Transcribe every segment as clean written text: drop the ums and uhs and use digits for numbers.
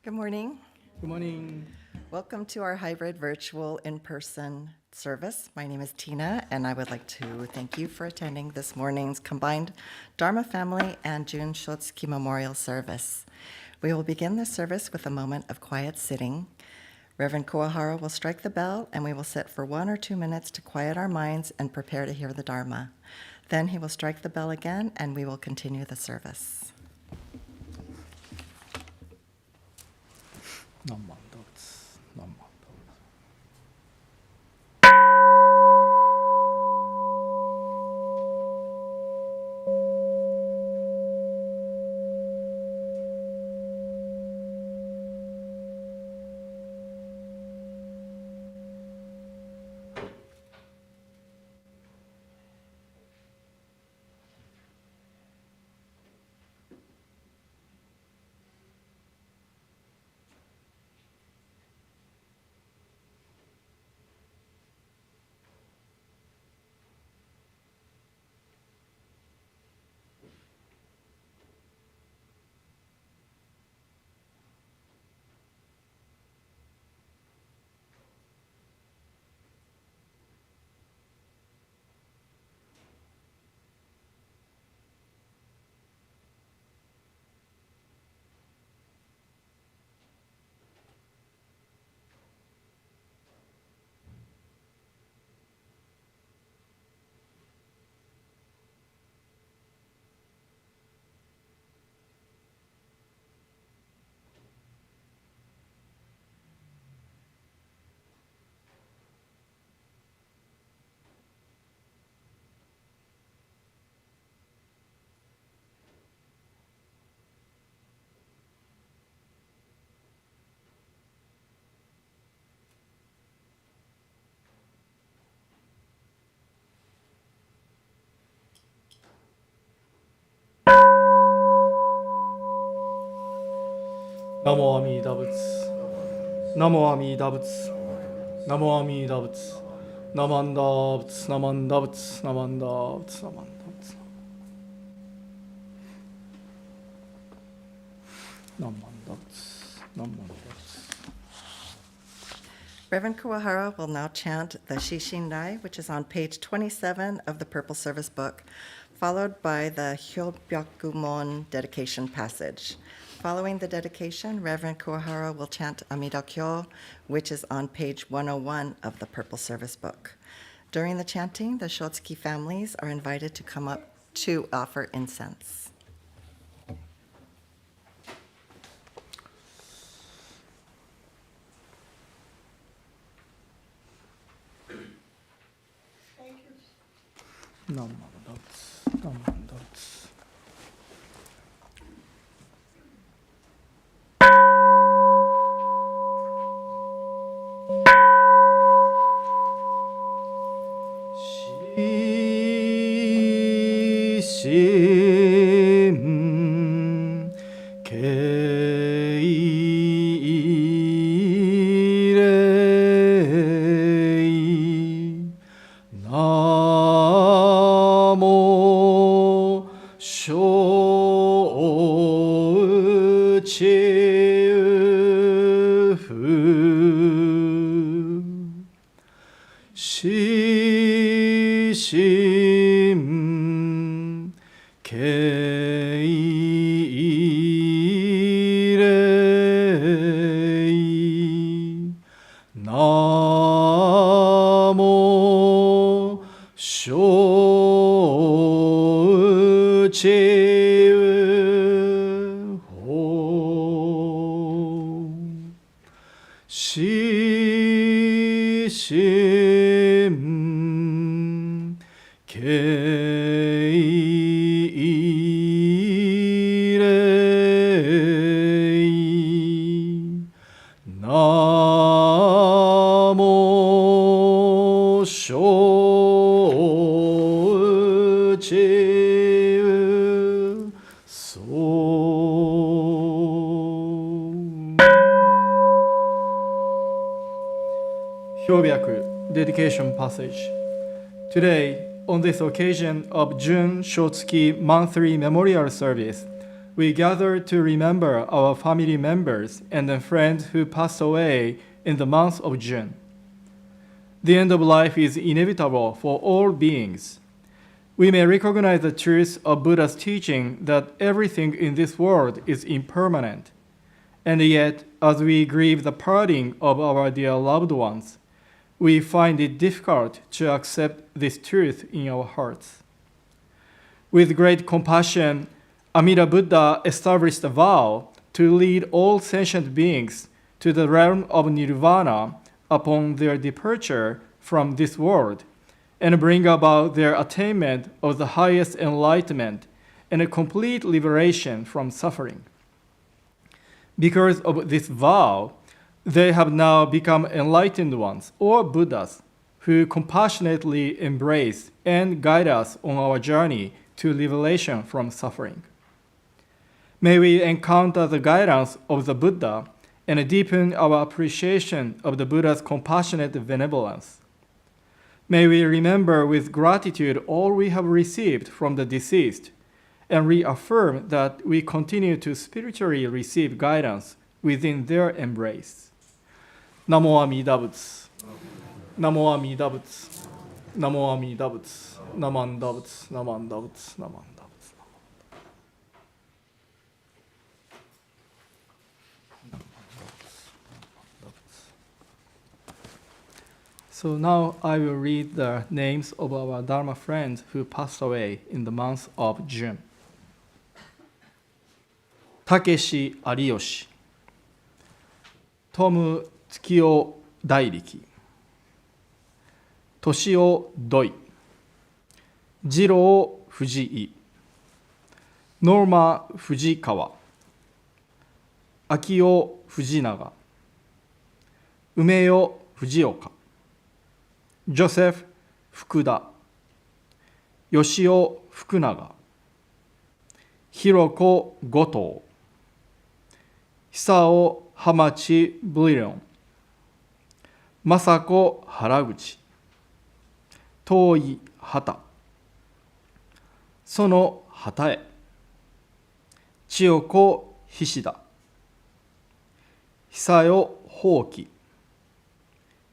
Good morning. Good morning. Welcome to our hybrid virtual in-person service. My name is Tina, and I would like to thank you for attending this morning's combined Dharma Family and Jun Shotsuki Memorial Service. We will begin this service with a moment of quiet sitting. Reverend Kuwahara will strike the bell, and we will sit for 1 or 2 minutes to quiet our minds and prepare to hear the Dharma. Then he will strike the bell again, and we will continue the service. Namo Amida Butsu. Namo Amida Butsu. Namo Amida Butsu. Namanda Butsu. Namanda Butsu. Namanda Butsu. Namanda Butsu. Namanda Butsu. Namanda Butsu. Reverend Kuwahara will now chant the Shishin-dai, which is on page 27 of the Purple Service Book, followed by the Hyobyakumon dedication passage. Following the dedication, Reverend Kuwahara will chant Amida Kyo, which is on page 101 of the Purple Service Book. During the chanting, the Shotsuki families are invited to come up to offer incense. Namanda Butsu. Namanda Butsu. Shishin Keirei Namo Shouchiu Shishin Keirei Namo Shouchiu Ho Shishin Keirei Namo Shouchiu Hyobyaku Dedication Passage. Today, on this occasion of Jun Shotsuki monthly memorial service, we gather to remember our family members and the friends who passed away in the month of June. The end of life is inevitable for all beings. We may recognize the truth of Buddha's teaching that everything in this world is impermanent. And yet, as we grieve the parting of our dear loved ones, we find it difficult to accept this truth in our hearts. With great compassion, Amida Buddha established a vow to lead all sentient beings to the realm of nirvana upon their departure from this world, and bring about their attainment of the highest enlightenment and a complete liberation from suffering. Because of this vow, they have now become enlightened ones, or Buddhas, who compassionately embrace and guide us on our journey to liberation from suffering. May we encounter the guidance of the Buddha and deepen our appreciation of the Buddha's compassionate benevolence. May we remember with gratitude all we have received from the deceased and reaffirm that we continue to spiritually receive guidance within their embrace. Namo Amida Butsu. Namo Amida Butsu. Namo Amida Butsu. Namanda Butsu. Namanda Butsu. Namanda Butsu. So now I will read the names of our Dharma friends who passed away in the month of June. Takeshi Ariyoshi, Tomu Tsukiyo Dairiki, Toshio Doi, Jiro Fujii, Norma Fujikawa, Akio Fujinaga, Umeyo Fujioka, Joseph Fukuda, Yoshio Fukunaga, Hiroko Goto, Hisao Hamachi Brillion, Masako Haraguchi, Toi Hata, Sono Hatae, Chiyoko Hishida, Hisayo Hoki,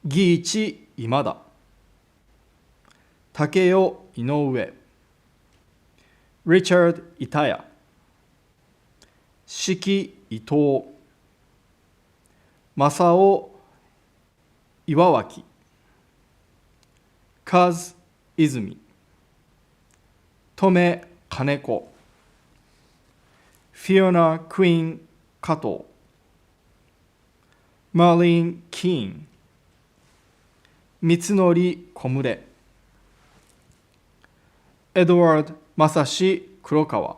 Giichi Imada, Takeyo Inoue, Richard Itaya, Shiki Ito, Masao Iwawaki, Kaz Izumi, Tome Kaneko, Fiona Queen Kato, Marlene Keane, Mitsunori Komure, Edward Masashi Kurokawa,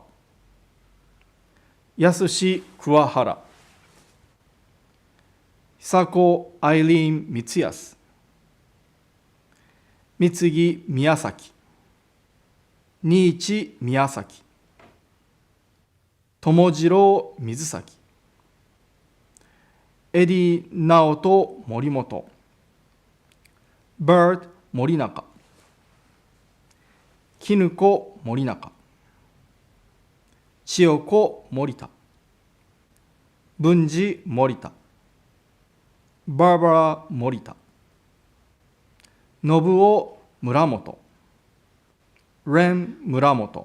Yasushi Kuwahara, Hisako Eileen Mitsuyasu, Mitsugi Miyasaki, Niichi Miyasaki, Tomojiro Mizusaki, Eddie Naoto Morimoto, Bert Morinaka, Kinuko Morinaka, Chiyoko Morita, Bunji Morita, Barbara Morita, Nobuo Muramoto, Ren Muramoto,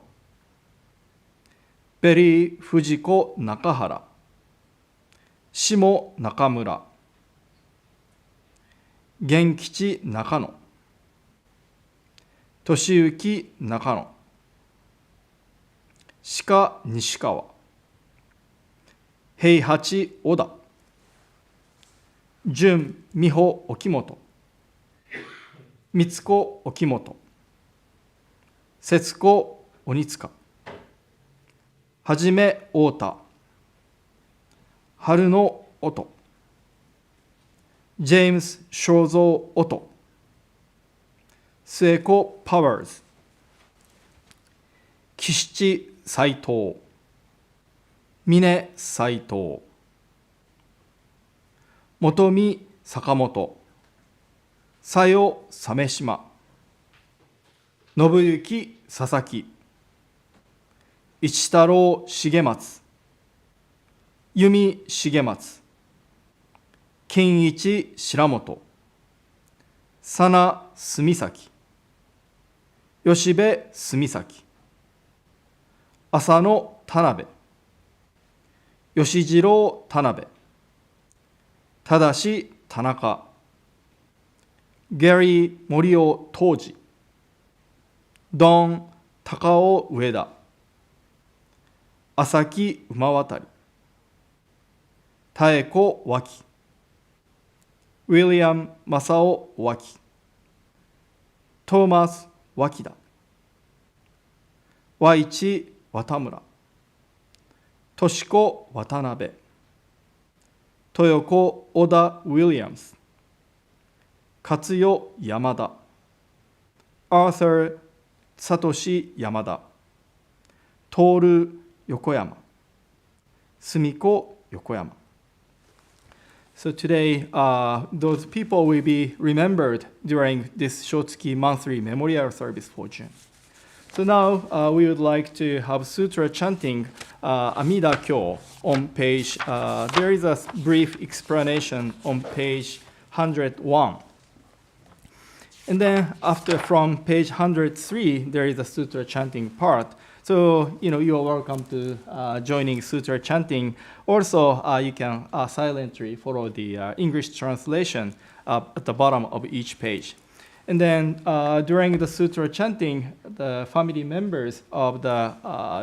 Berry Fujiko Nakahara, Shimo Nakamura, Genkichi Nakano, Toshiyuki Nakano, Shika Nishikawa, Heihachi Oda, Jun Miho Okimoto, Mitsuko Okimoto, Setsuko Onitsuka, Hajime Ota, Haruno Oto, James Shozo Oto, Sueko Powers, Kishichi Saito, Mine Saito, Motomi Sakamoto, さよ鮫島、信行佐々木、一太郎重松、弓重松、金一白本、佐名住崎、吉部住崎、浅野田辺、吉次郎田辺、正田中、ゲリー森尾当時、ドン高尾上田、朝木馬渡、妙子脇、ウィリアム正雄脇、トーマス脇田、和一渡村、とし子渡辺、豊子小田ウィリアムス、勝代山田、アーサー聡山田、徹横山、住子横山。So today, those people will be remembered during this Shotsuki monthly memorial service for June. So now we would like to have sutra chanting Amida Kyo on page, there is a brief explanation on page 101. And then after from page 103, there is a sutra chanting part. So, you are welcome to joining sutra chanting. Also, you can silently follow the English translation at the bottom of each page. And then during the sutra chanting, the family members of the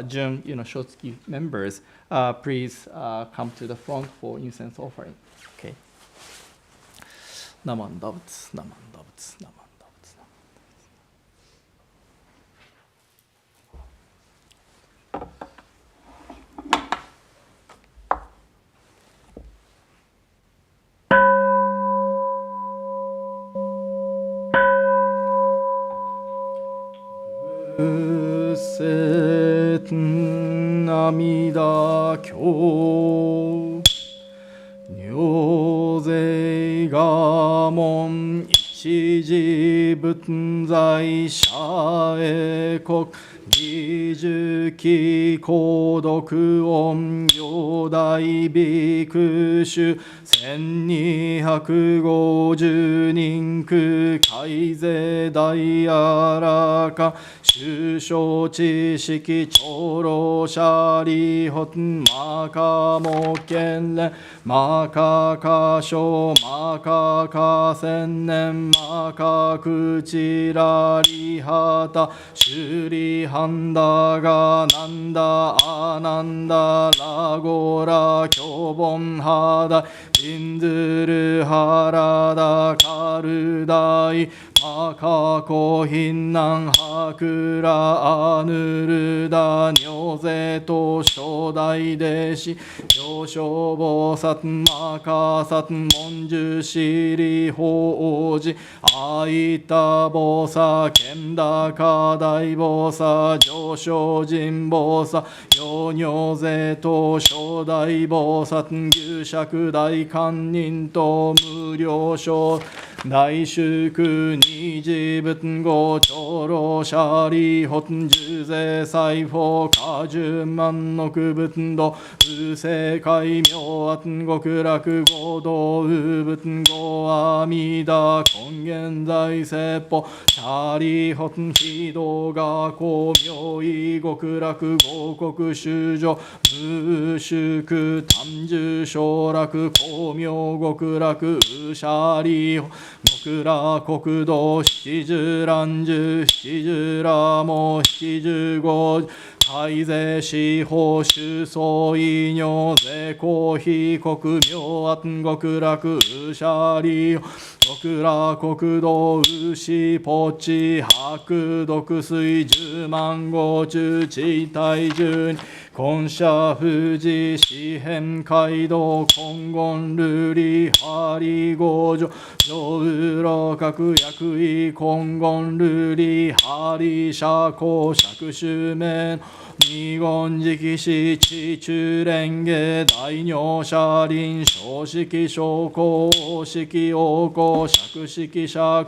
Jun, Shotsuki members, please come to the front for incense offering. Okay. Naman Davuts, Naman Davuts, Naman. 涙経尿税我門一時仏在社会国二十期購読音行大ビクシュ1250人区改税大あらか首相知識長老者利ホンマカモ県連マカカショマカカ千年マカクチラリハタシュリハンダガナンダアナンダラゴラキョボンハダビンズルハラダカルダイマカコヒンナンハクラアヌルダニョゼト初代弟子上昇菩薩マカサツ文殊シリ法王子アイタ菩薩ケンダカ大菩薩上昇神菩薩ヨニョゼト初代菩薩牛釈大観音と無料書大祝二次仏語長老舎利本十世財宝果十万の九仏道右世界妙圧極楽合道右仏語阿弥陀根源在説法舎利本非道学校妙意極楽合国修女無宿単樹昇楽光明極楽舎利極楽国土七十乱十七十羅網七十五改税司法主総医尿税公費国明圧極楽舎利極楽国土牛ポチ白毒水十万号中地帯十二根社富士四辺街道金言瑠璃針五条上裏各薬医金言瑠璃針社公釈主名二言直視地中蓮華大尿車輪小式小公王式王公釈式釈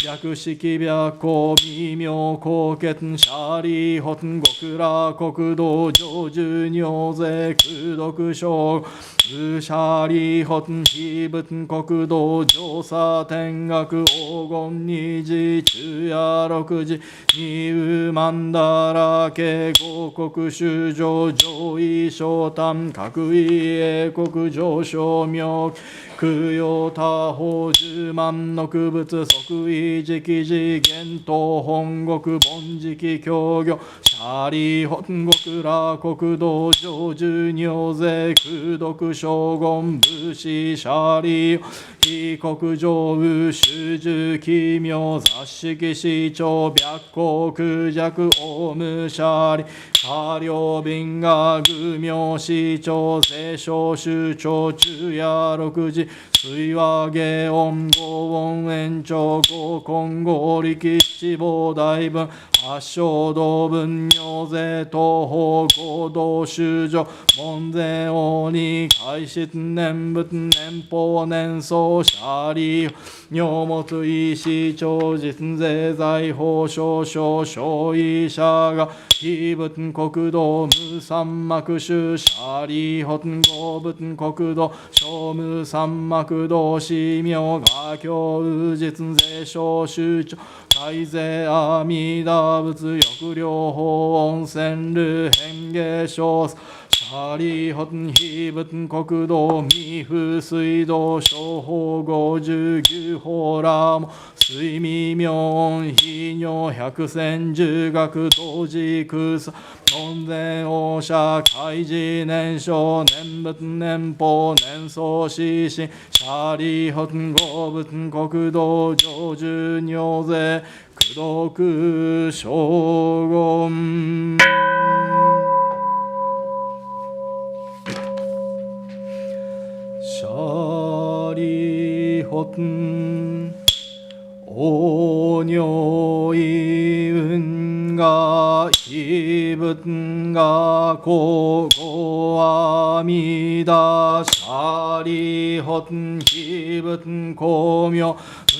白式白公微妙高潔シャリホン極楽国土上寿尿税空毒小ウシャリホン非仏国土上差天学黄金二次中夜六時二ウマンダラケ五国修上上位昇丹各位英国上昇妙供養他方十万の区物即位直次元東本国凡直教業シャリ本国羅国道上寿尿税空毒将軍武士シャリ非国上右主従奇妙雑式市長白光空弱オウムシャリ下領便が愚名市長聖書首長中夜六時水和下音五音延長五根合力七宝大分八正道分尿税東方合同修助門前王に開始念仏年法年相シャリ尿物医師長実税財宝少々小医者が非仏国土無三幕宗シャリ本合仏国土小無三幕道司名画教右実税小宗長改税阿弥陀仏欲療法温泉流変化小シャリ本非仏国土未風水道小法五十牛法ラモ水未明音非尿百戦十学同時空差門前王者開示年少念仏年法年相死神シャリ本合仏国土上寿尿税功徳将軍シャリ本お尿意運が非仏が皇后阿弥陀シャリ本非仏光明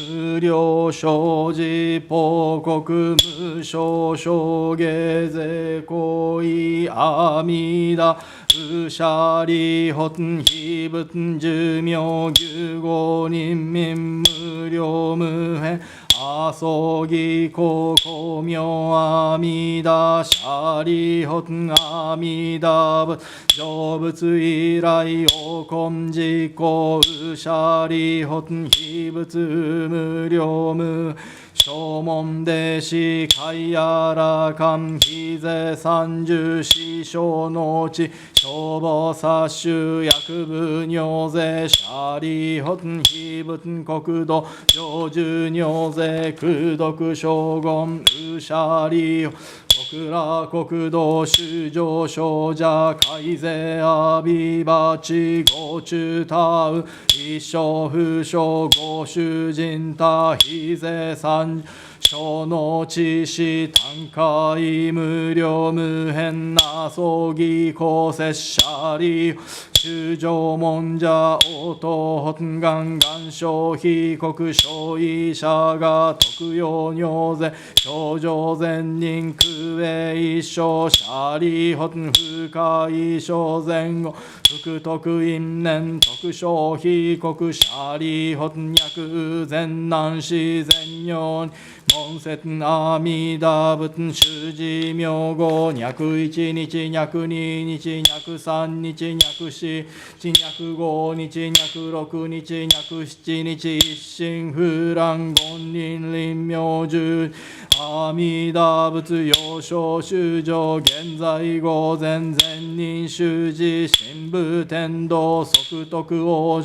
無量生じ報国無償生下税行為阿弥陀ウシャリ本非仏寿命牛五人民無量無辺阿僧義公公明阿弥陀シャリ本阿弥陀仏成仏以来王根実行ウシャリ本非仏無量無正門弟子海やらかん非税三十四小の地消防殺種薬部尿税シャリ本非仏国土上寿尿税空毒将軍ウシャリ極楽国土修上少者改税阿弥バチ五中タウ一生不生五主人他非税三小の知識単価無料無辺な葬儀公摂者利修上門者応答本願願消費国小医者が特用尿税症状善人空営一生シャリ本不可一生前後福徳因年特消費国シャリ本薬善難死善尿門節阿弥陀仏主持名号脈一日脈二日脈三日脈四日脈五日脈六日脈七日一心不乱言輪臨明十阿弥陀仏幼少修上現在午前善人修持神武天道即徳王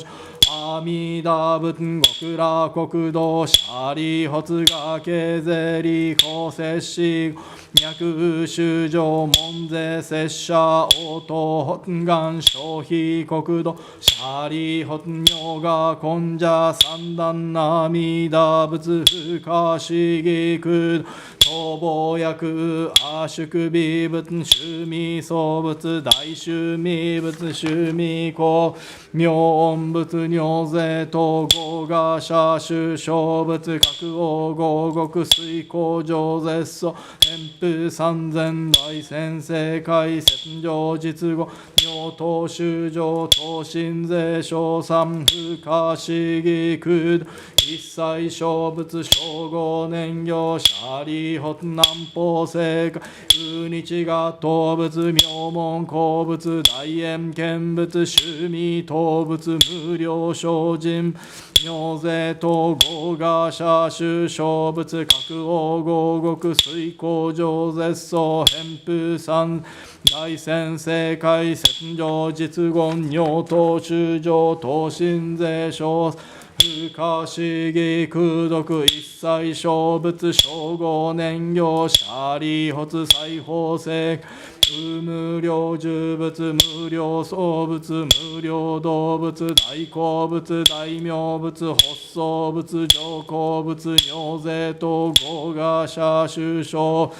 阿弥陀仏極楽国土シャリ発が経税利公摂氏脈修上門税摂者応答本願消費国土シャリ発尿が根者三段阿弥陀仏不可思議空土逃亡薬阿宿微物趣味創物大趣味物趣味公妙音物尿税統合が社種小物各王合国水工上絶素偏風三千大先生会戦場実語尿等修上等身税小三不可思議空一切小物称号燃料シャリホ南方正解ウ日が動物名門鉱物大円見物趣味動物無料精進尿税統合が社種小物各王合国水工上絶相偏風三大先生会戦場実言尿等修上等身税小不可思議空毒一切小物称号燃料シャリ発裁縫性無料重物無料創物無料動物大好物大名物発想物上好物尿税統合が社種小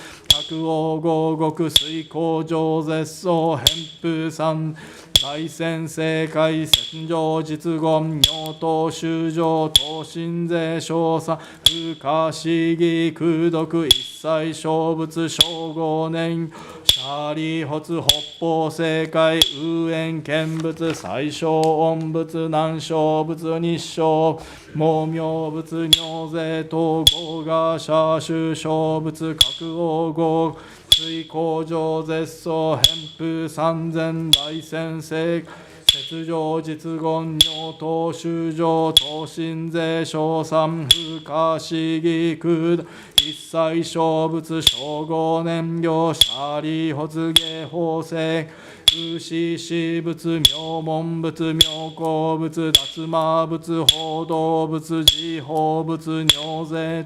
各王合国水工上絶相偏風三大先生会戦場実言尿等修上等身税小差不可思議空毒一切小物称号燃シャリ発北方正解右縁見物最小音物南小物日照毛明物尿税統合が社種小物各王合水工上絶相偏風三千大先生雪上実言尿等修上等身税小三不可思議空一切小物称号燃料シャリ発芸法制牛死物名門物妙高物脱馬物報道物自法物尿税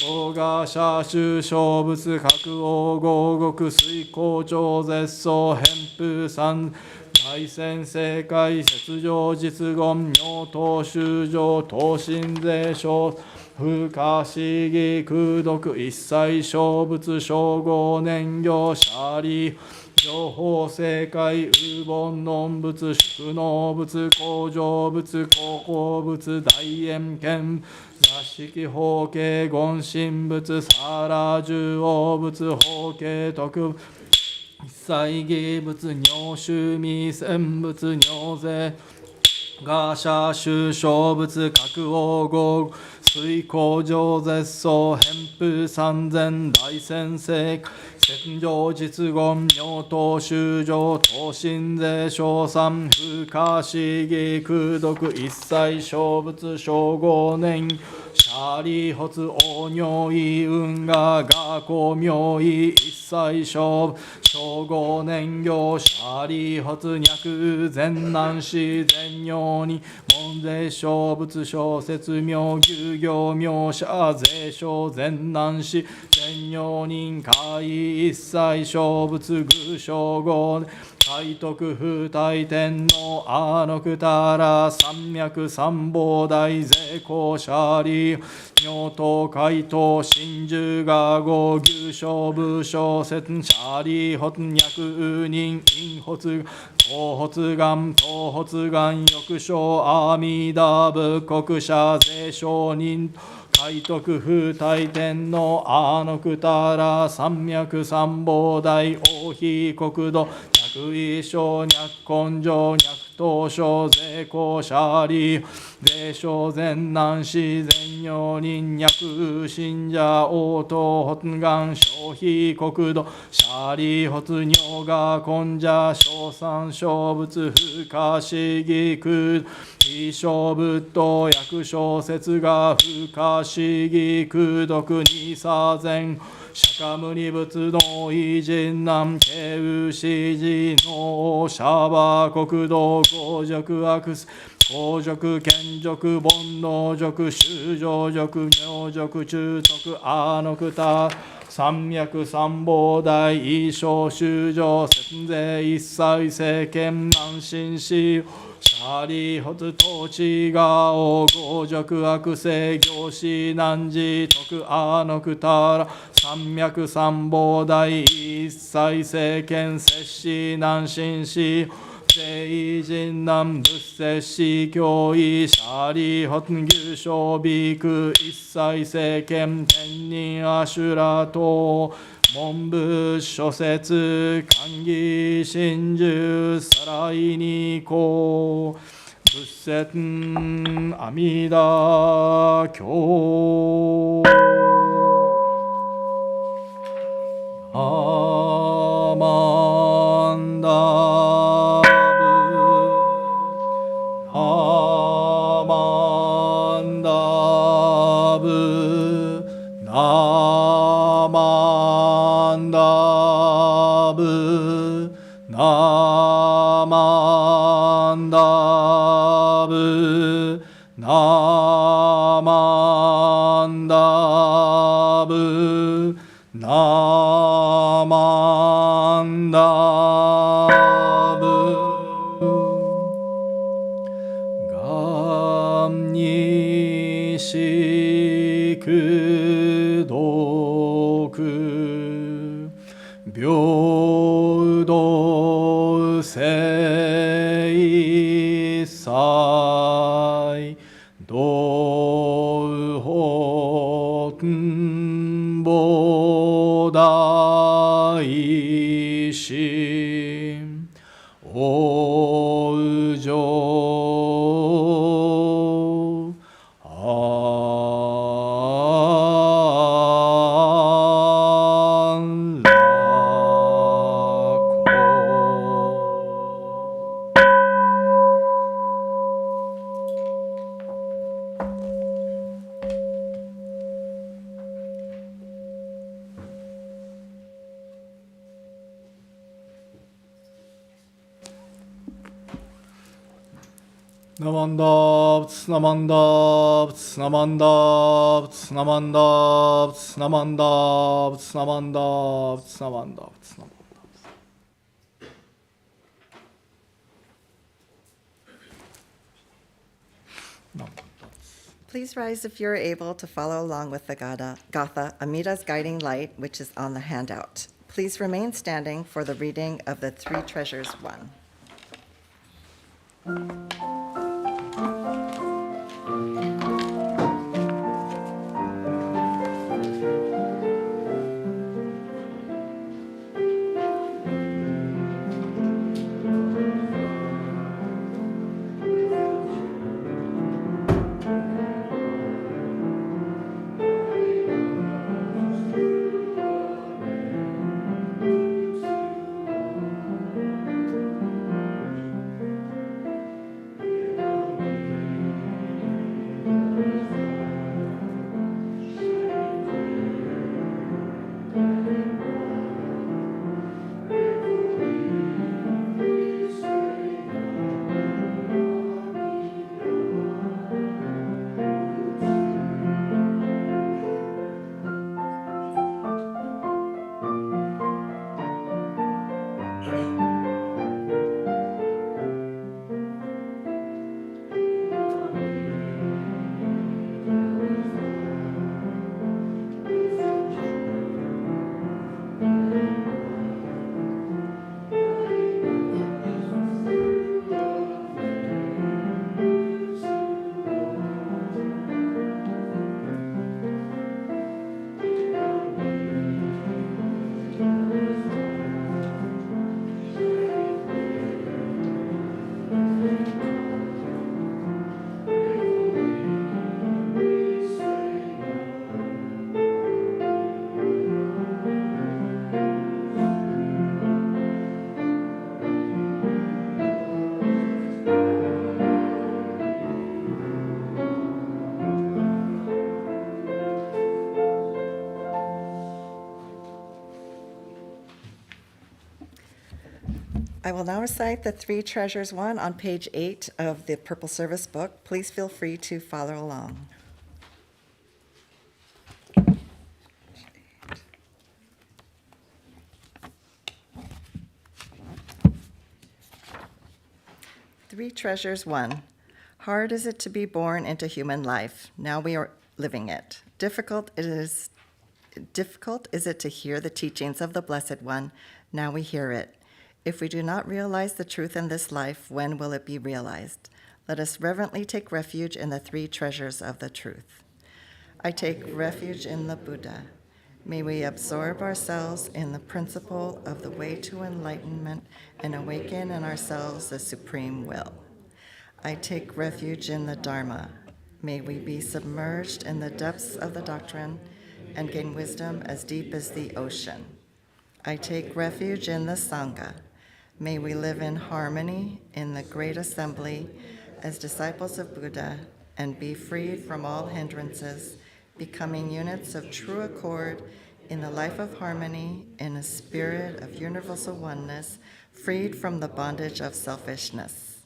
動画社種小物各王合国水工上絶相偏風三大先生会雪上実言尿等修上等身税小不可思議空毒一切小物称号燃料シャリ情報正解ウボンノ物宿能物工場物高校物大円見座敷法形言神物サラ重王物法形特一切義物尿趣味戦物尿税ガーシャ修小物各王合水工上絶相偏風三千大先生戦場実言尿等修上等身税小三不可思議空毒一切小物称号燃シャリ発王尿意運河学校名医一切小称号燃料シャリ発脈全難死全尿に門税小物小説名牛行名社税小全難死全尿人会一切小物具称号海徳風大天皇阿のくたら山脈三宝大税公シャリ尿等海等真珠が合牛小武将説シャリ発脈人陰発東発願東発願翼小阿弥陀仏国社税商人海徳風大天皇阿のくたら山脈三宝大王妃国土脈位小脈根性脈東小税公シャリ税小全難死全尿人脈信者応答発願消費国土シャリ発尿が根者小三小物不可思議空非小仏道薬小説が不可思議空毒に左前釈迦牟尼仏の偉人南慶宇師寺のシャバ国土強辱悪公辱権辱煩悩辱修上辱名辱中徳阿のくた山脈三宝大異小修上節税一切政権難心死シサリホツトチガオゴジョクアクセ行師南寺徳アノクタラ三脈三宝大一切世間摂氏南進氏聖人南仏摂氏教義シャリホツ牛小ビク一切世間天人アシュラト文部諸説寛義真珠サライニコ仏説阿弥陀経アマンダブアマンダブナマンダブナマンダブナマンダブナマンダブガンニシクドク平等聖祭道本菩提心往生安楽ナマンダーブツナマンダーブツナマンダーブツナマンダーブツナマンダーブツナマンダーブツナマンダーブツナマンダーナマンダー Please rise if you're able to follow along with the Gatha, Amida's guiding light, which is on the handout. Please remain standing for the reading of the Three Treasures One. I will now recite the Three Treasures One on page 8 of the Purple Service book. Please feel free to follow along. Three treasures. 1. Hard is it to be born into human life. Now we are living it. Difficult is it to hear the teachings of the Blessed One. Now we hear it. If we do not realize the truth in this life, when will it be realized? Let us reverently take refuge in the three treasures of the truth. I take refuge in the Buddha. May we absorb ourselves in the principle of the way to enlightenment and awaken in ourselves the supreme will. I take refuge in the Dharma. May we be submerged in the depths of the doctrine and gain wisdom as deep as the ocean. I take refuge in the Sangha. May we live in harmony in the great assembly as disciples of Buddha and be freed from all hindrances, becoming units of true accord in the life of harmony in a spirit of universal oneness, freed from the bondage of selfishness.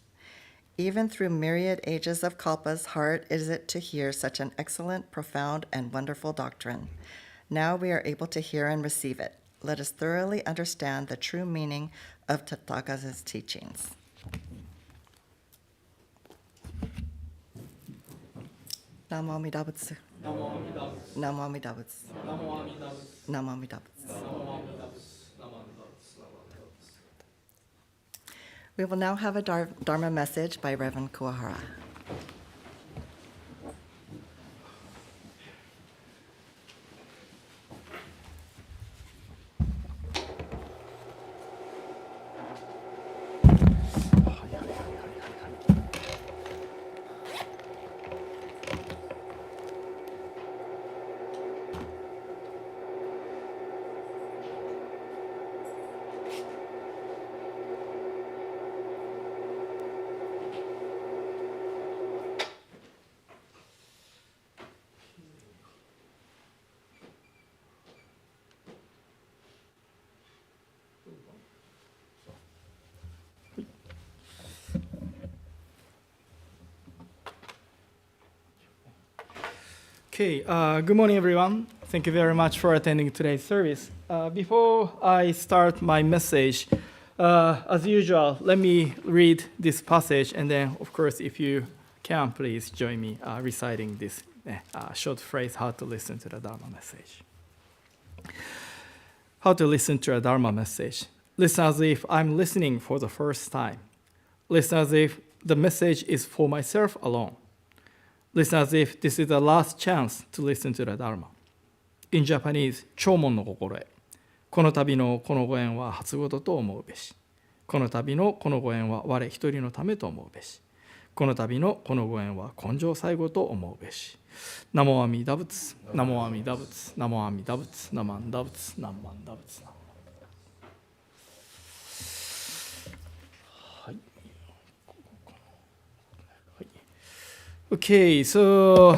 Even through myriad ages of kalpas, hard is it to hear such an excellent, profound, and wonderful doctrine. Now we are able to hear and receive it. Let us thoroughly understand the true meaning of Tathagata's teachings. Namo Amida Butsu. Namo Amida Butsu. Namo Amida Butsu. We will now have a Dharma message by Reverend Kuwahara. Okay, good morning, everyone. Thank you very much for attending today's service. Before I start my message, as usual, let me read this passage, and then, of course, if you can, please join me reciting this short phrase, how to listen to the Dharma message. How to listen to a Dharma message. Listen as if I'm listening for the first time. Listen as if the message is for myself alone. Listen as if this is the last chance to listen to the Dharma. In Japanese, 弔問の心得。この度のこのご縁は初事と思うべし。この度のこのご縁は我一人のためと思うべし。この度のこのご縁は根性最後と思うべし。ナモアミダ仏、ナモアミダ仏、ナモアミダ仏、ナマンダ仏、ナンマンダ仏。Okay, so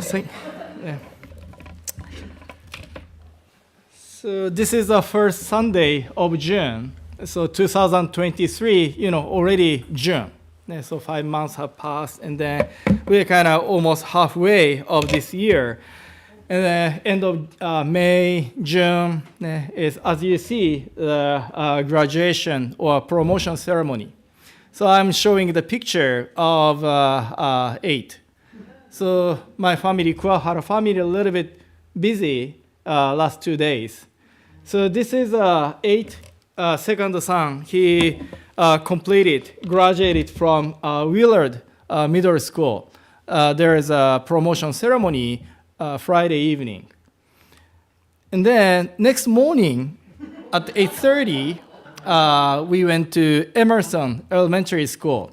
this is the first Sunday of June. So 2023, already June. So 5 months have passed, and then we're kind of almost halfway of this year. And the end of May, June is, as you see, the graduation or promotion ceremony. So I'm showing the picture of 8. So my family, Kuwahara family, a little bit busy last 2 days. So this is 8 second son. He graduated from Willard Middle School. There is a promotion ceremony Friday evening. And then next morning at 8:30, we went to Emerson Elementary School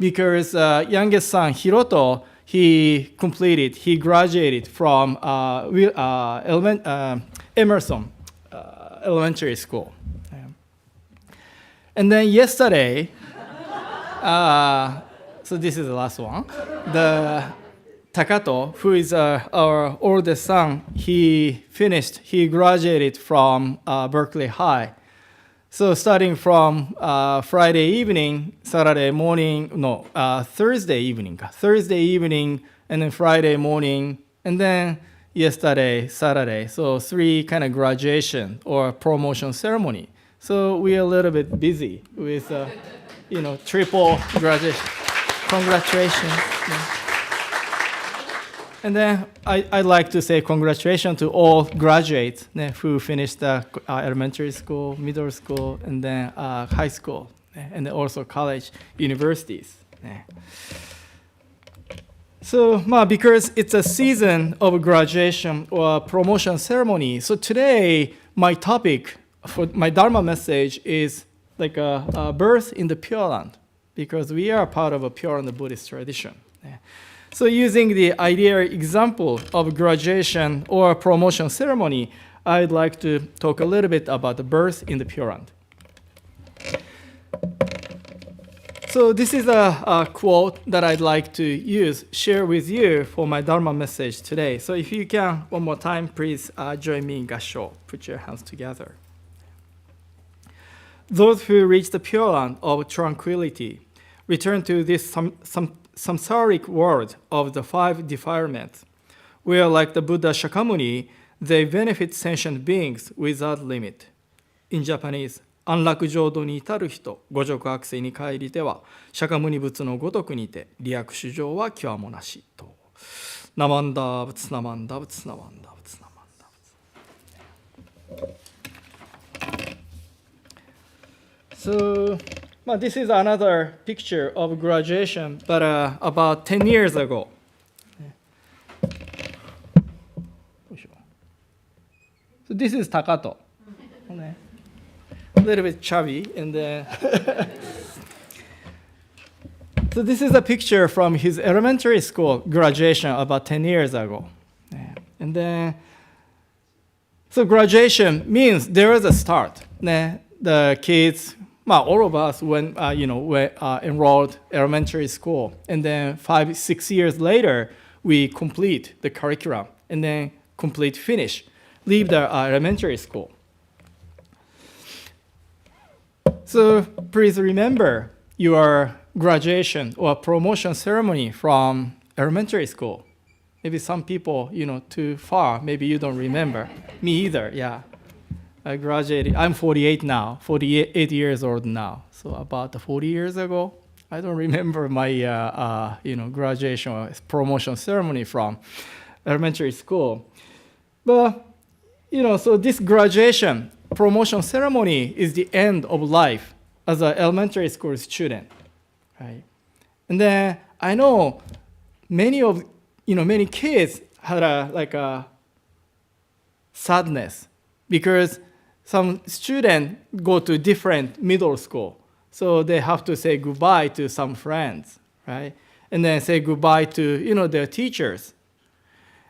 because youngest son, Hiroto, he graduated from Emerson Elementary School. And then yesterday, so this is the last one, the Takato, who is our oldest son, he graduated from Berkeley High. So starting from Friday evening, Thursday evening, and then Friday morning, and then yesterday, Saturday. So 3 kind of graduation or promotion ceremony. So we are a little bit busy with, triple graduation. Congratulations. Yeah. And then I'd like to say congratulations to all graduates who finished elementary school, middle school, and then high school, and then also college, universities. So, because it's a season of graduation or promotion ceremony, so today my topic for my Dharma message is like a birth in the Pure Land, because we are part of a Pure Land Buddhist tradition. So using the ideal example of graduation or promotion ceremony, I'd like to talk a little bit about the birth in the Pure Land. So this is a quote that I'd like to share with you for my Dharma message today. So if you can, one more time, please join me in Gassho. Put your hands together. Those who reach the Pure Land of tranquility return to this samsaric world of the five defilements, where, like the Buddha Shakyamuni, they benefit sentient beings without limit. In Japanese, 安楽浄土に至る人、五濁悪世に帰りては、釈迦牟尼仏のごとくにて、利益主情は極もなしと。ナマンダ仏ナマンダ仏ナマンダ仏ナマンダ仏。So, this is another picture of graduation, but about 10 years ago. So this is Takato. A little bit chubby, and then so this is a picture from his elementary school graduation about 10 years ago. And then, so graduation means there is a start. The kids, all of us, when we enrolled elementary school, and then 5-6 years later, we complete the curriculum, and then finish, leave the elementary school. So please remember your graduation or promotion ceremony from elementary school. Maybe some people, too far, maybe you don't remember. Me either, yeah. I graduated, I'm 48 now, 48 years old now. So about 40 years ago, I don't remember my, graduation or promotion ceremony from elementary school. But, so this graduation promotion ceremony is the end of life as an elementary school student, right? And then I know many kids had a sadness because some students go to different middle school, so they have to say goodbye to some friends, right? And then say goodbye to their teachers,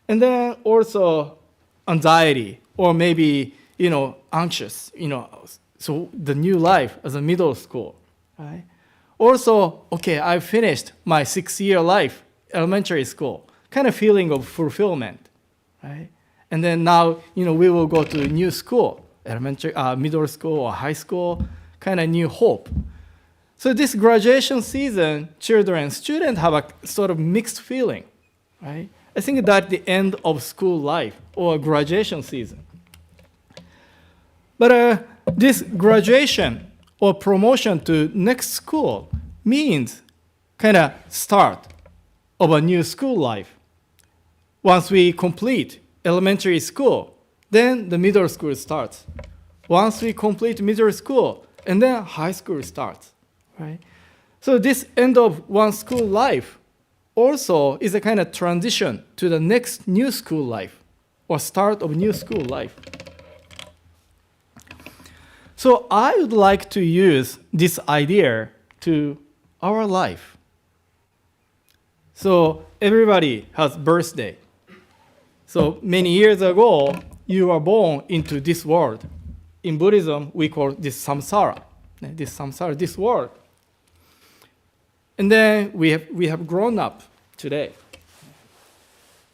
and then also anxiety or maybe anxious, so the new life as a middle school, right? Also, okay, I finished my 6-year life, elementary school, kind of feeling of fulfillment, right? And then now, we will go to a new school, elementary, middle school or high school, kind of new hope. So this graduation season, students have a sort of mixed feeling, right? I think that's the end of school life or graduation season. But this graduation or promotion to next school means kind of start of a new school life. Once we complete elementary school, then the middle school starts. Once we complete middle school, and then high school starts, right? So this end of one school life also is a kind of transition to the next new school life or start of new school life. So I would like to use this idea to our life. So everybody has birthday. So many years ago, you were born into this world. In Buddhism, we call this samsara, this world. And then we have grown up today.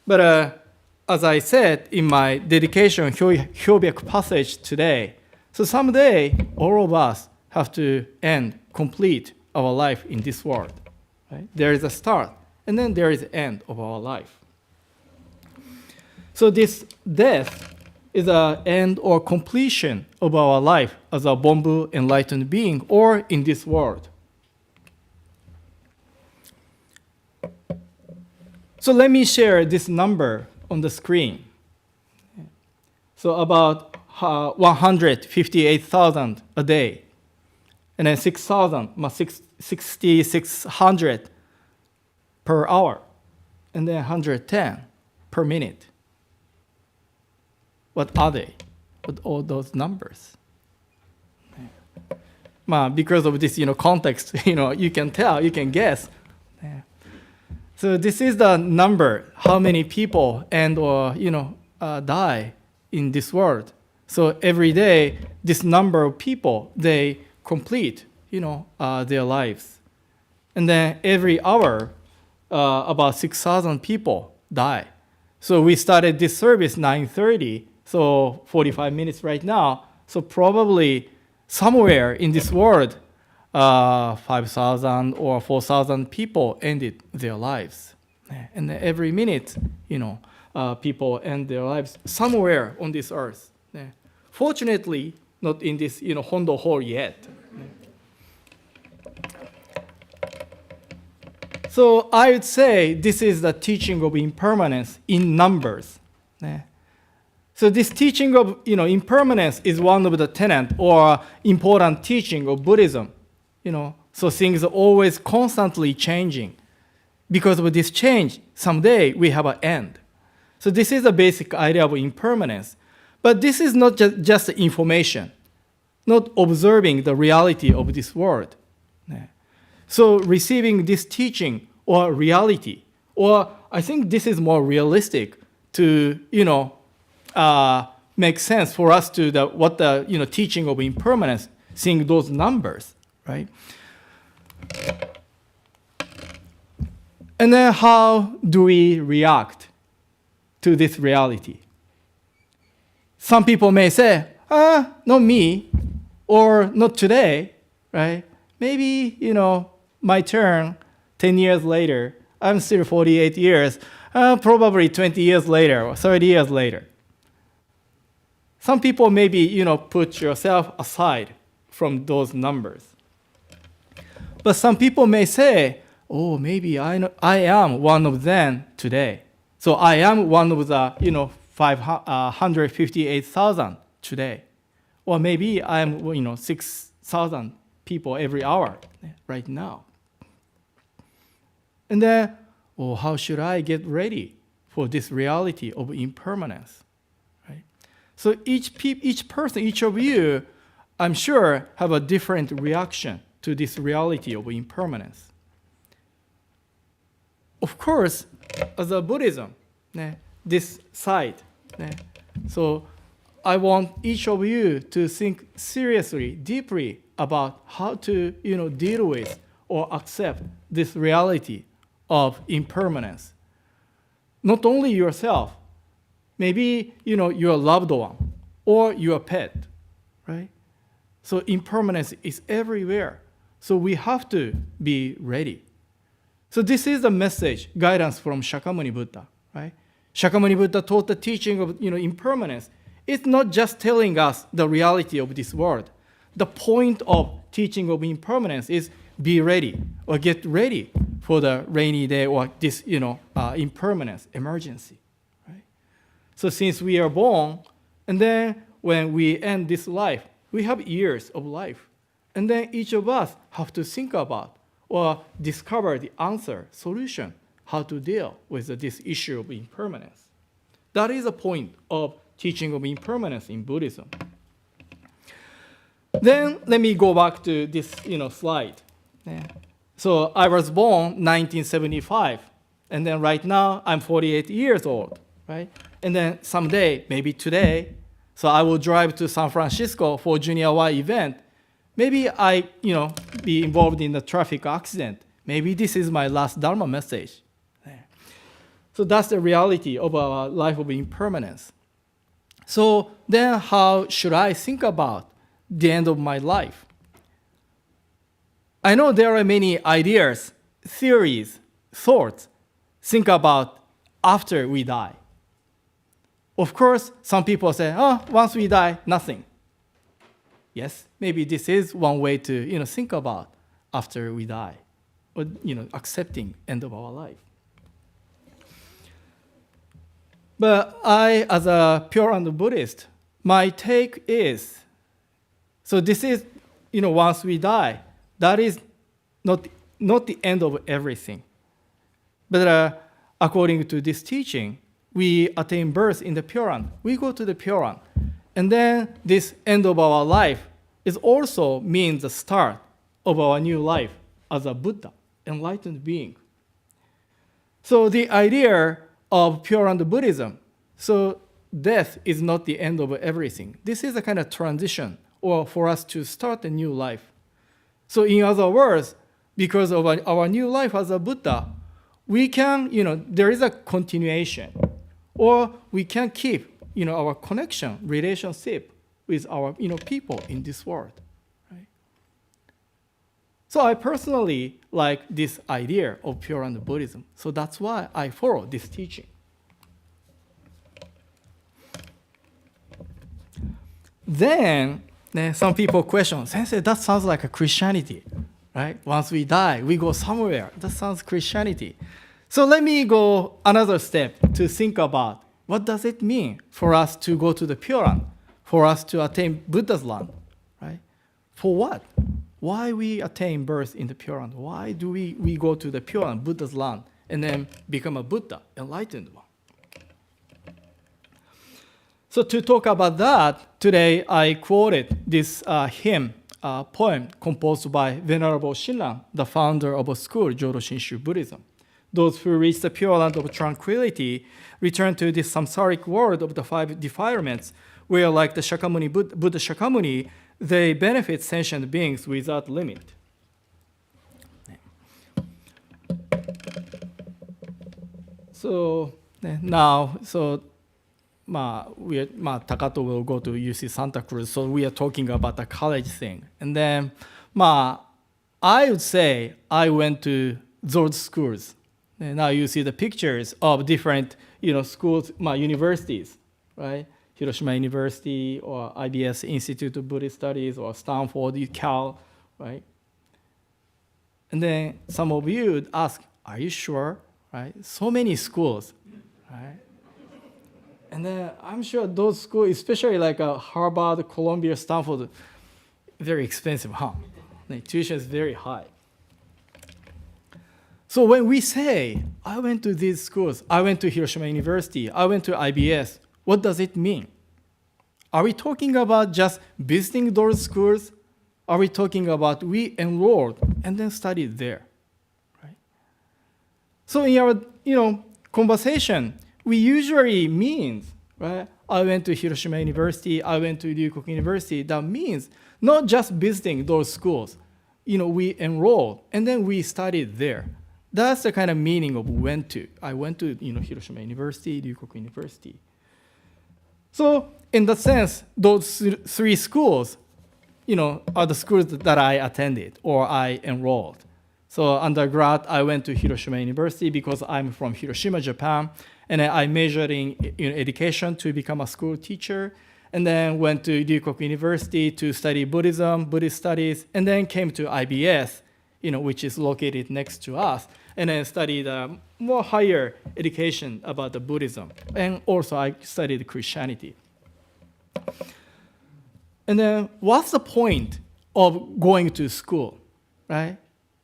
But as I said in my dedication Hyobek passage today, so someday all of us have to complete our life in this world. Right? There is a start, and then there is an end of our life. So this death is an end or completion of our life as a Bonbu enlightened being or in this world. So let me share this number on the screen. So about 158,000 a day, and then 6,600 per hour, and then 110 per minute. What are they? What all those numbers? Because of this, context, you can tell, you can guess. So this is the number, how many people die in this world. So every day, this number of people, they complete, their lives. And then every hour, about 6,000 people die. So we started this service 9:30, so 45 minutes right now. So probably somewhere in this world, 5,000 or 4,000 people ended their lives. And then every minute, people end their lives somewhere on this earth. Fortunately, not in this, Hondo Hall yet. So I would say this is the teaching of impermanence in numbers. So this teaching of impermanence is one of the tenet or important teaching of Buddhism. So things are always constantly changing. Because of this change, someday we have an end. So this is the basic idea of impermanence. But this is not just information, not observing the reality of this world. So receiving this teaching or reality, or I think this is more realistic to make sense for us to what the teaching of impermanence, seeing those numbers, right? And then how do we react to this reality? Some people may say, not me, or not today, right? Maybe, my turn 10 years later, I'm still 48 years, probably 20 years later or 30 years later. Some people maybe, put yourself aside from those numbers. But some people may say, oh, maybe I am one of them today. So I am one of the, 558,000 today. Or maybe I'm, 6,000 people every hour right now. And then, how should I get ready for this reality of impermanence? Right? So each person, each of you, I'm sure, have a different reaction to this reality of impermanence. Of course, as a Buddhism, this side, so I want each of you to think seriously, deeply about how to, deal with or accept this reality of impermanence. Not only yourself, maybe, your loved one or your pet, right? So impermanence is everywhere. So we have to be ready. So this is the message, guidance from Shakyamuni Buddha, right? Shakyamuni Buddha taught the teaching of, impermanence. It's not just telling us the reality of this world. The point of teaching of impermanence is be ready or get ready for the rainy day or this, impermanence, emergency, right? So since we are born, and then when we end this life, we have years of life. And then each of us have to think about or discover the answer, solution, how to deal with this issue of impermanence. That is the point of teaching of impermanence in Buddhism. Then let me go back to this, slide. So I was born 1975, and then right now I'm 48 years old, right? And then someday, maybe today, so I will drive to San Francisco for Junior Y event. Maybe I, be involved in a traffic accident. Maybe this is my last Dharma message. So that's the reality of our life of impermanence. So then how should I think about the end of my life? I know there are many ideas, theories, thoughts, think about after we die. Of course, some people say, once we die, nothing. Yes, maybe this is one way to think about after we die, or accepting end of our life. But I, as a Pure Land Buddhist, my take is, so this is, once we die, that is not the end of everything. But according to this teaching, we attain birth in the Pure Land. We go to the Pure Land. And then this end of our life is also means the start of our new life as a Buddha, enlightened being. So the idea of Pure Land Buddhism, so death is not the end of everything. This is a kind of transition, or for us to start a new life. So in other words, because of our new life as a Buddha, we can, there is a continuation, or we can keep, our connection, relationship with our, people in this world, right? So I personally like this idea of Pure Land Buddhism. So that's why I follow this teaching. Then some people question, Sensei, that sounds like a Christianity, right? Once we die, we go somewhere. That sounds Christianity. So let me go another step to think about what does it mean for us to go to the Pure Land, for us to attain Buddha's land, right? For what? Why we attain birth in the Pure Land? Why do we go to the Pure Land, Buddha's land, and then become a Buddha, enlightened one? So to talk about that, today I quoted this hymn, poem composed by Venerable Shinran, the founder of a school, Jodo Shinshu Buddhism. Those who reach the Pure Land of tranquility return to this samsaric world of the five defilements, where like the Shakyamuni, Buddha Shakyamuni, they benefit sentient beings without limit. So now, Takato will go to UC Santa Cruz, so we are talking about the college thing. And then, I would say I went to those schools. And now you see the pictures of different, schools, universities, right? Hiroshima University or IBS Institute of Buddhist Studies or Stanford, Cal, right? And then some of you would ask, are you sure, right? So many schools, right? And then I'm sure those schools, especially like Harvard, Columbia, Stanford, very expensive, huh? The tuition is very high. So when we say, I went to these schools, I went to Hiroshima University, I went to IBS, what does it mean? Are we talking about just visiting those schools? Are we talking about we enrolled and then studied there, right? So in our, conversation, we usually means, right? I went to Hiroshima University, I went to Ryukoku University. That means not just visiting those schools. We enrolled and then we studied there. That's the kind of meaning of went to. I went to, Hiroshima University, Ryukoku University. So in that sense, those three schools, are the schools that I attended or I enrolled. So undergrad, I went to Hiroshima University because I'm from Hiroshima, Japan, and I majored in education to become a school teacher, and then went to Ryukoku University to study Buddhism, Buddhist studies, and then came to IBS, which is located next to us, and then studied more higher education about the Buddhism, and also I studied Christianity. And then what's the point of going to school, right?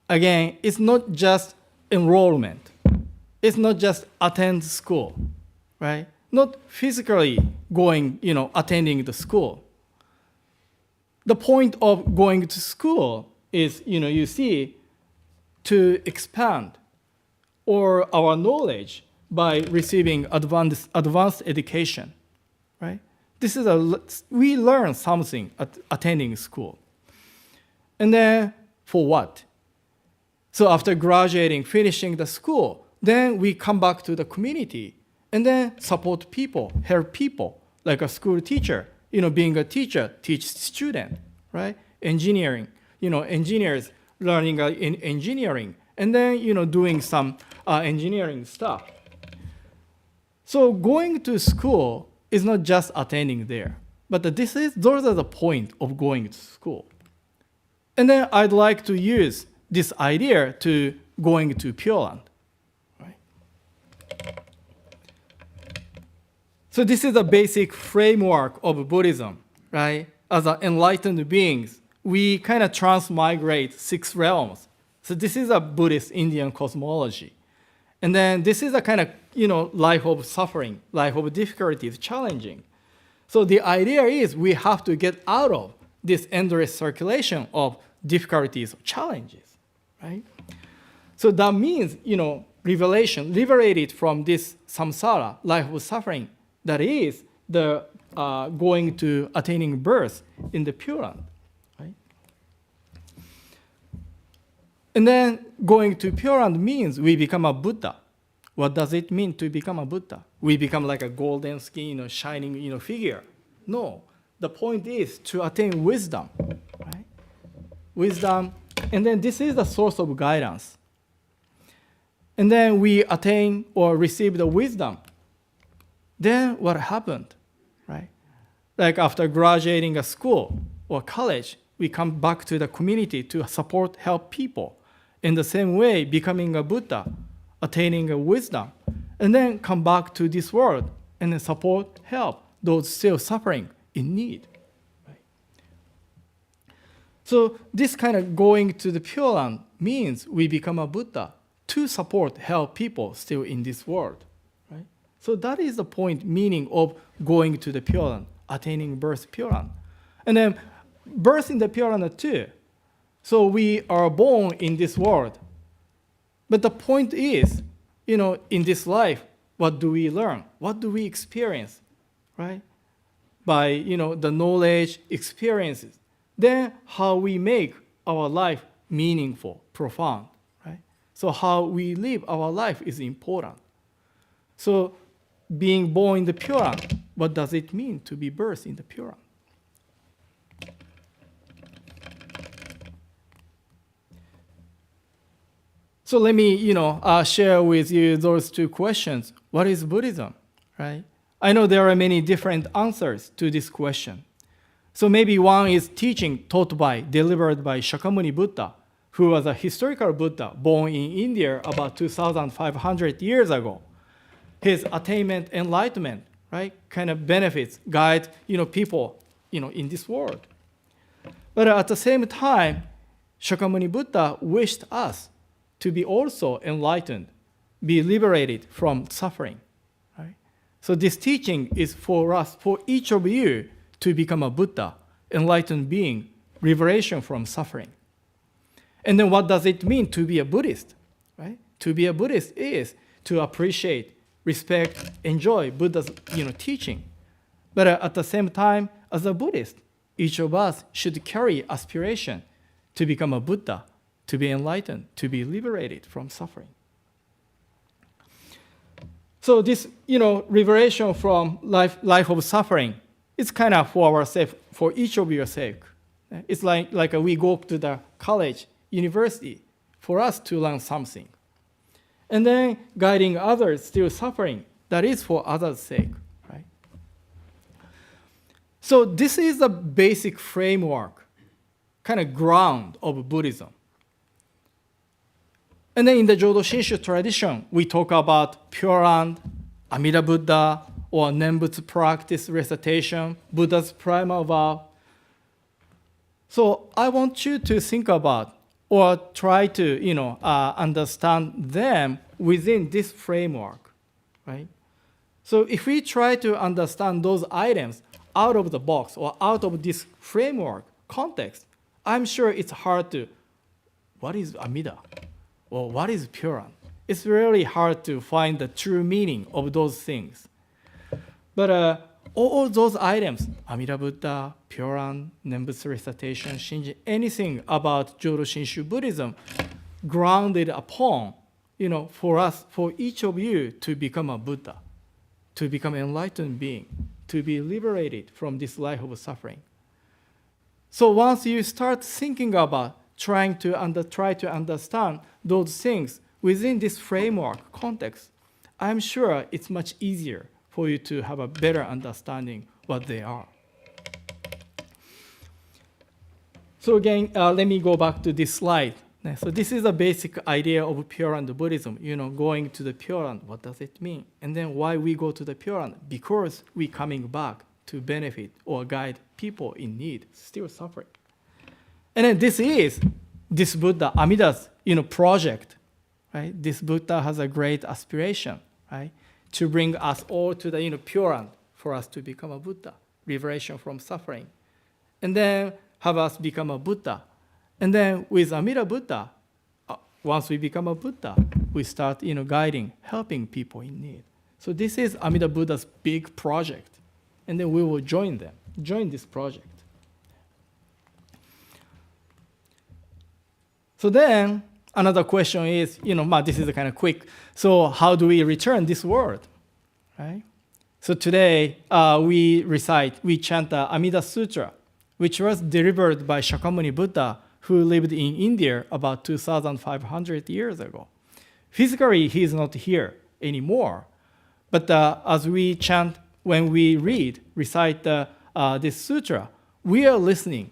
Again, it's not just enrollment. It's not just attend school, right? Not physically going, attending the school. The point of going to school is, you see, to expand or our knowledge by receiving advanced education, right? This is we learn something at attending school. And then for what? So after graduating, finishing the school, then we come back to the community and then support people, help people, like a school teacher, being a teacher, teach student, right? Engineering, engineers learning in engineering, and then, doing some engineering stuff. So going to school is not just attending there, but those are the point of going to school. And then I'd like to use this idea to going to Pure Land, right? So this is a basic framework of Buddhism, right? As enlightened beings, we kind of transmigrate 6 realms. So this is a Buddhist Indian cosmology. And then this is a kind of, life of suffering, life of difficulties, challenging. So the idea is we have to get out of this endless circulation of difficulties, challenges, right? So that means, revelation, liberated from this samsara, life of suffering, that is the going to attaining birth in the Pure Land, right? And then going to Pure Land means we become a Buddha. What does it mean to become a Buddha? We become like a golden skin, shining, figure. No, the point is to attain wisdom, right? Wisdom, and then this is the source of guidance. And then we attain or receive the wisdom. Then what happened, right? Like after graduating a school or college, we come back to the community to support, help people. In the same way, becoming a Buddha, attaining a wisdom, and then come back to this world and then support, help those still suffering in need. Right? So this kind of going to the Pure Land means we become a Buddha to support, help people still in this world. Right? So that is the point, meaning of going to the Pure Land, attaining birth Pure Land. And then birth in the Pure Land too. So we are born in this world. But the point is, in this life, what do we learn? What do we experience, right? By, the knowledge, experiences. Then how we make our life meaningful, profound, right? So how we live our life is important. So being born in the Pure Land, what does it mean to be birthed in the Pure Land? So let me, share with you those 2 questions. What is Buddhism, right? I know there are many different answers to this question. So maybe one is teaching delivered by Shakyamuni Buddha, who was a historical Buddha born in India about 2,500 years ago. His attainment, enlightenment, right, kind of benefits, guide, people, in this world. But at the same time, Shakyamuni Buddha wished us to be also enlightened, be liberated from suffering. Right? So this teaching is for us, for each of you, to become a Buddha, enlightened being, liberation from suffering. And then what does it mean to be a Buddhist? Right? To be a Buddhist is to appreciate, respect, enjoy Buddha's teaching. But at the same time, as a Buddhist, each of us should carry aspiration to become a Buddha, to be enlightened, to be liberated from suffering. So this, liberation from life of suffering, it's kind of for ourselves, for each of your sake. It's like we go to the college, university, for us to learn something. And then guiding others still suffering, that is for others' sake, right? So this is the basic framework, kind of ground of Buddhism. And then in the Jodo Shinshu tradition, we talk about Pure Land, Amida Buddha, or Nembutsu practice recitation, Buddha's primal vow. So I want you to think about or try to, understand them within this framework, right? So if we try to understand those items out of the box or out of this framework context, I'm sure it's hard to, what is Amida? Or what is Pure Land? It's really hard to find the true meaning of those things. But all those items, Amida Buddha, Pure Land, Nembutsu recitation, Shinji, anything about Jodo Shinshu Buddhism, grounded upon, for us, for each of you to become a Buddha, to become an enlightened being, to be liberated from this life of suffering. So once you start thinking about try to understand those things within this framework context, I'm sure it's much easier for you to have a better understanding what they are. So again, let me go back to this slide. So this is a basic idea of Pure Land Buddhism. Going to the Pure Land, what does it mean? And then why we go to the Pure Land? Because we coming back to benefit or guide people in need, still suffering. And then this Buddha, Amida's, project, right? This Buddha has a great aspiration, right? To bring us all to the, Pure Land for us to become a Buddha, liberation from suffering. And then have us become a Buddha. And then with Amida Buddha, once we become a Buddha, we start, guiding, helping people in need. So this is Amida Buddha's big project. And then we will join this project. So then another question is, this is kind of quick. So how do we return this world, right? So today we chant the Amida Sutra, which was delivered by Shakyamuni Buddha, who lived in India about 2,500 years ago. Physically, he is not here anymore. But as we chant, when we recite this sutra, we are listening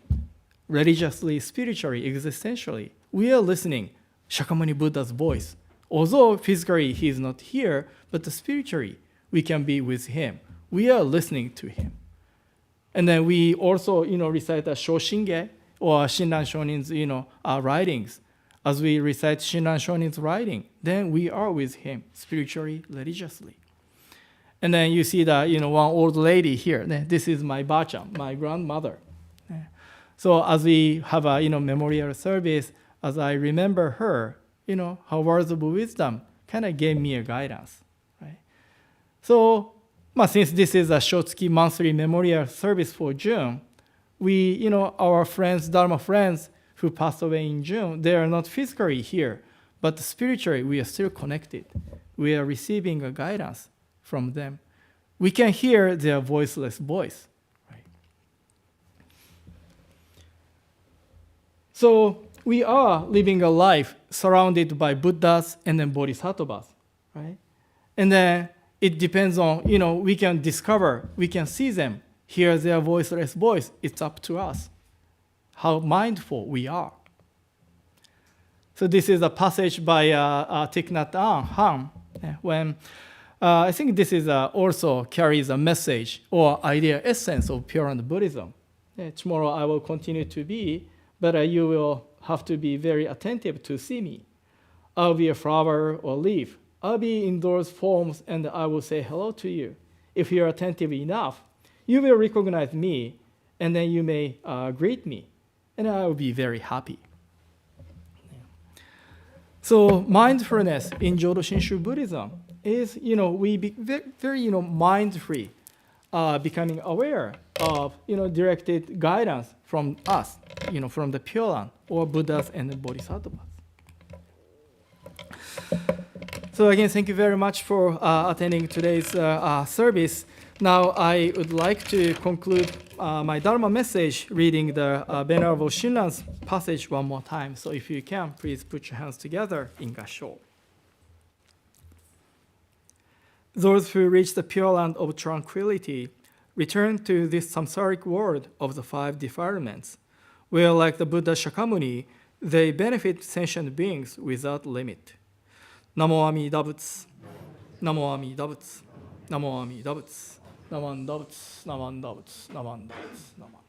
religiously, spiritually, existentially. We are listening Shakyamuni Buddha's voice. Although physically he is not here, but spiritually we can be with him. We are listening to him. And then we also, recite the Shoshinge or Shinran Shonin's, writings. As we recite Shinran Shonin's writing, then we are with him spiritually, religiously. And then you see that, one old lady here. This is my bachan, my grandmother. So as we have a, memorial service, as I remember her, her words of wisdom kind of gave me a guidance, right? So, since this is a Shotsuki monthly memorial service for June, we, our friends, Dharma friends who passed away in June, they are not physically here, but spiritually we are still connected. We are receiving a guidance from them. We can hear their voiceless voice, right? So we are living a life surrounded by Buddhas and then Bodhisattvas, right? And then it depends on, we can discover, we can see them, hear their voiceless voice. It's up to us how mindful we are. So this is a passage by Thich Nhat Hanh, when I think this is also carries a message or idea essence of Pure Land Buddhism. Tomorrow I will continue to be, but you will have to be very attentive to see me. I'll be a flower or leaf. I'll be in those forms and I will say hello to you. If you're attentive enough, you will recognize me and then you may greet me and I will be very happy. So mindfulness in Jodo Shinshu Buddhism is, we be very, mind-free, becoming aware of, directed guidance from us, from the Pure Land or Buddhas and the Bodhisattvas. So again, thank you very much for attending today's service. Now I would like to conclude my Dharma message reading the Venerable Shinran's passage one more time. So if you can, please put your hands together in Gassho. Those who reach the Pure Land of tranquility return to this samsaric world of the five defilements, where like the Buddha Shakyamuni, they benefit sentient beings without limit. Namo Amida Butsu, Namo Amida Butsu, Namo Amida Butsu, Namanda Butsu, Namanda Butsu, Namanda Butsu, Namanda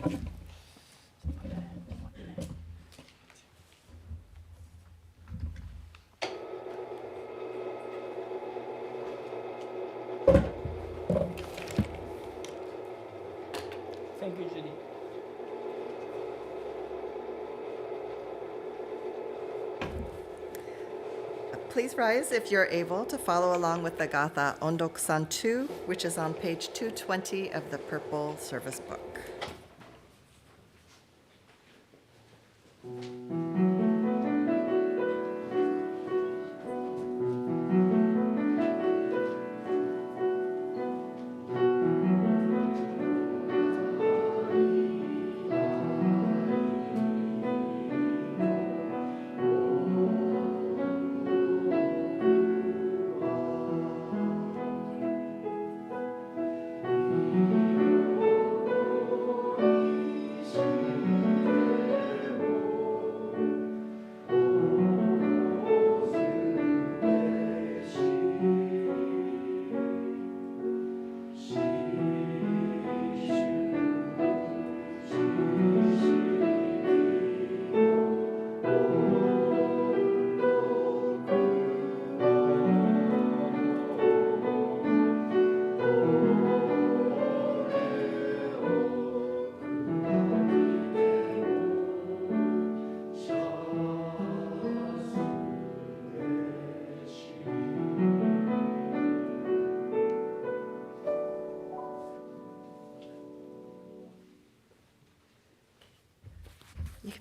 Butsu. Thank you, Judy. Please rise if you're able to follow along with the Gatha Ondokusan 2, which is on page 220 of the purple service book.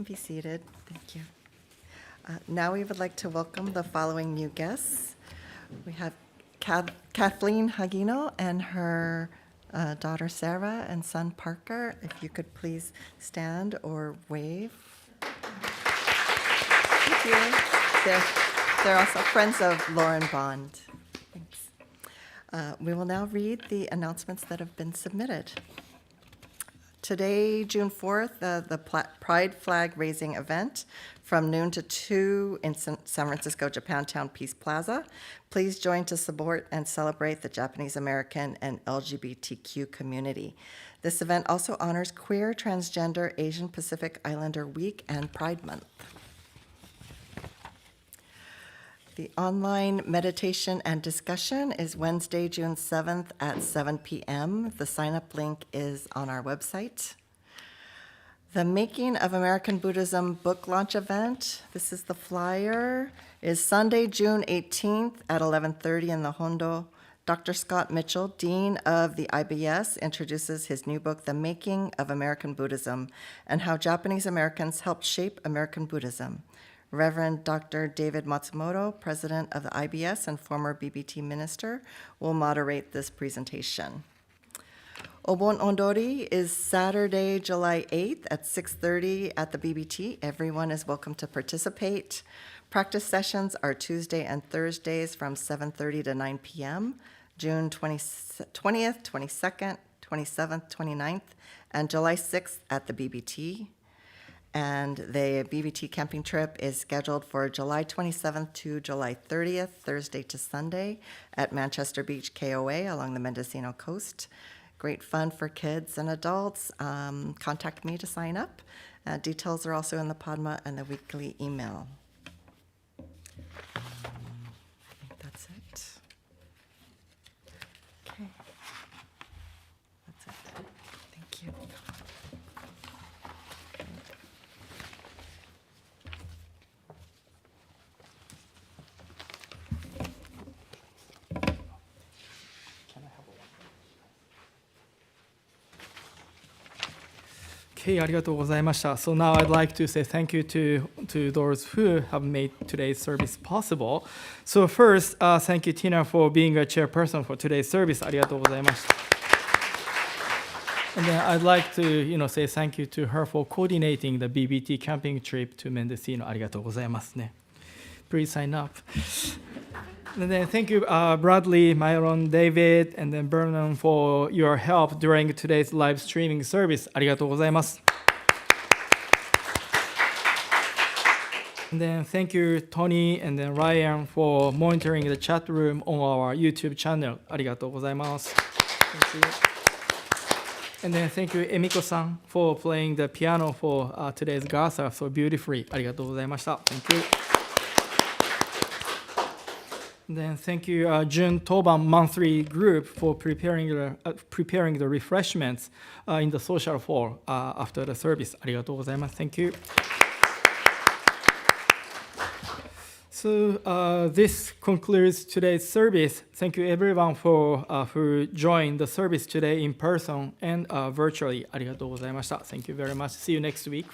can be seated. Thank you. Now we would like to welcome the following new guests. We have Kathleen Hagino and her daughter Sarah and son Parker. If you could please stand or wave. Thank you. They're also friends of Lauren Bond. Thanks. We will now read the announcements that have been submitted. Today, June 4th, the Pride Flag Raising event from noon to 2 in San Francisco Japantown Peace Plaza. Please join to support and celebrate the Japanese American and LGBTQ community. This event also honors Queer, Transgender, Asian Pacific Islander Week and Pride Month. The online meditation and discussion is Wednesday, June 7th at 7 p.m. The sign-up link is on our website. The Making of American Buddhism book launch event, this is the flyer, is Sunday, June 18th at 11:30 in the Hondo. Dr. Scott Mitchell, Dean of the IBS, introduces his new book, The Making of American Buddhism, and how Japanese Americans helped shape American Buddhism. Reverend Dr. David Matsumoto, president of the IBS and former BBT minister, will moderate this presentation. Obon Ondori is Saturday, July 8th at 6:30 at the BBT. Everyone is welcome to participate. Practice sessions are Tuesday and Thursdays from 7:30 to 9 p.m., June 20th, 22nd, 27th, 29th, and July 6th at the BBT. And the BBT camping trip is scheduled for July 27th to July 30th, Thursday to Sunday, at Manchester Beach KOA along the Mendocino coast. Great fun for kids and adults. Contact me to sign up. Details are also in the Padma and the weekly email. I think that's it. Okay. That's it. Thank you. Okay, ありがとうございました。So now I'd like to say thank you to those who have made today's service possible. So first, thank you, Tina, for being a chairperson for today's service. ありがとうございました。And then I'd like to, say thank you to her for coordinating the BBT camping trip to Mendocino. ありがとうございますね。Please sign up. And then thank you, Bradley, Myron, David, and then Vernon for your help during today's live streaming service. ありがとうございます。And then thank you, Tony, and then Ryan for monitoring the chat room on our YouTube channel. ありがとうございます。Thank you. And then thank you, Emiko-san, for playing the piano for today's Gasa so beautifully. ありがとうございました。Thank you. Then thank you, Jun Toban monthly group for preparing the refreshments in the social hall after the service. ありがとうございます。Thank you. So this concludes today's service. Thank you everyone for who joined the service today in person and virtually. ありがとうございました。Thank you very much. See you next week.